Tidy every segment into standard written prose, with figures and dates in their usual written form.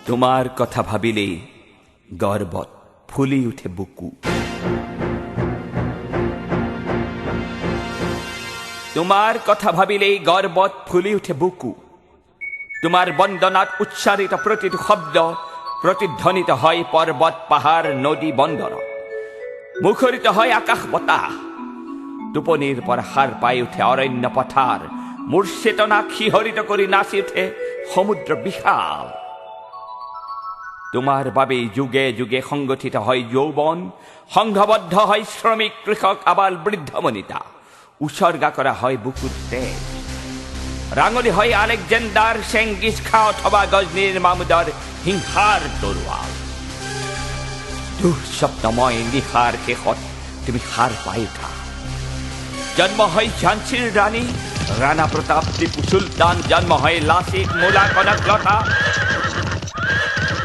তোমার কথা ভাবিলে গর্বত ফুলি উঠে বুকু। তোমার কথা ভাবিলেই গর্বত ফুলি উঠে বুকু। তোমার বন্দনাত উচ্চারিত প্রতিটি শব্দ প্রতিধ্বনিত হয় পর্বত পাহাড় নদী বন্দর, মুখরিত হয় আকাশ বতাহ। টোপনির পর হার পাই উঠে অরণ্য পথার, মোর চেতনা শিহরিত কৰি নাচি উঠে সমুদ্র বিশাল। তোমার বাবেই যুগে যুগে সংগঠিত হয় যৌবন, সংঘবদ্ধ হয় শ্রমিক কৃষক আবাল বৃদ্ধ বনিতা। উৎসর্গা করা হয় বুকুর তেজ, রাঙলি হয় আলেকজান্ডার চেঙ্গিজ খা অথবা গজনীর মামুদর হিংসাৰ তৰোৱাল। দুঃস্বপ্নময় নিশাৰ শেষত তুমি সাৰ পাই উঠা। জন্ম হয় ঝান্সীৰ ৰাণী ৰাণা প্ৰতাপ টিপু চুলতান, জন্ম হয় লাচিত মূলা কনকলতা।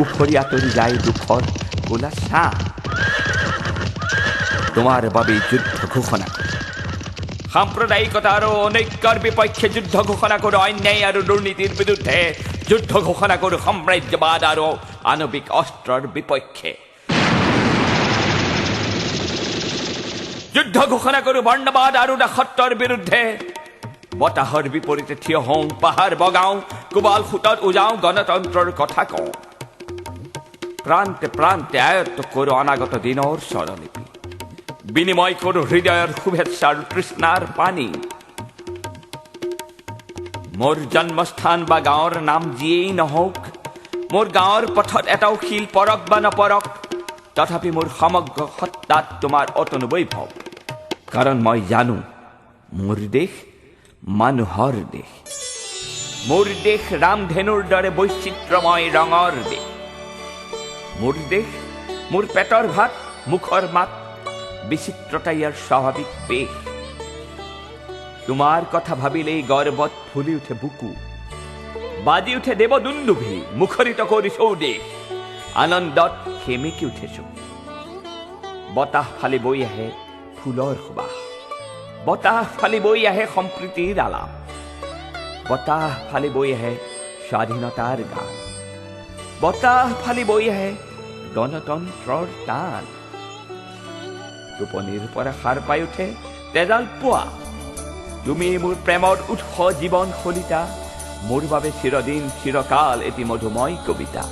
উফৰি আঁতৰি যায় দুখৰ কোলা ছাঁ। তোমাৰ বাবেই যুদ্ধ ঘোষণা কৰে, সাম্প্ৰদায়িকতা আৰু অনৈক্যৰ বিপক্ষে যুদ্ধ ঘোষণা কৰোঁ, অন্যায় আৰু দুৰ্নীতিৰ বিৰুদ্ধে যুদ্ধ ঘোষণা কৰোঁ, সাম্ৰাজ্যবাদ আৰু আণৱিক অস্ত্ৰৰ বিপক্ষে যুদ্ধ ঘোষণা কৰোঁ, বৰ্ণবাদ আৰু দাসত্বৰ বিৰুদ্ধে। বতাহৰ বিপৰীতে থিয় হওঁ, পাহাৰ বগাওঁ, কোবাল সোঁতত উজাওঁ, গণতন্ত্ৰৰ কথা কওঁ। প্ৰান্তে প্ৰান্তে আয়ত্ত কৰোঁ অনাগত দিনৰ স্বৰলিপি, বিনিময় কৰোঁ হৃদয়ৰ শুভেচ্ছা আৰু তৃষ্ণাৰ পানী। মোৰ জন্মস্থান বা গাঁৱৰ নাম যিয়েই নহওক, মোৰ গাঁৱৰ পথত এটাও শিল পৰক বা নপৰক, তথাপি মোৰ সমগ্ৰ সত্তাত তোমাৰ অতনু বৈভৱ। কাৰণ মই জানো মোৰ দেশ মানুহৰ দেশ, মোৰ দেশ ৰামধেনুৰ দৰে বৈচিত্ৰ্যময় ৰঙৰ দেশ। মোৰ দেশ মোৰ পেটৰ ভাত, মুখৰ মাত, বিচিত্ৰতা ইয়াৰ স্বাভাৱিক বেশ। তোমাৰ কথা ভাবিলেই গৰ্বত ফুলি উঠে বুকু, বাজি উঠে দেৱদুন্দুভি, মুখৰিত কৰি চৌদেশ। আনন্দত সেমেকি উঠেছো। বতাহ ফালি বৈ আহে ফুলৰ সুবাস, বতাহ ফালি বৈ আহে সম্প্ৰীতিৰ আলাপ, বতাহ ফালি বৈ আহে স্বাধীনতাৰ গান, বতাহ ফালি বৈ আহে গণতন্ত্ৰৰ টান। টোপনিৰ পৰা সাৰ পাই উঠে তেজাল পোৱা, তুমি মোৰ প্ৰেমৰ উৎস জীৱন শলিতা, মোৰ বাবে চিৰদিন চিৰকাল এটি মধুময় কবিতা।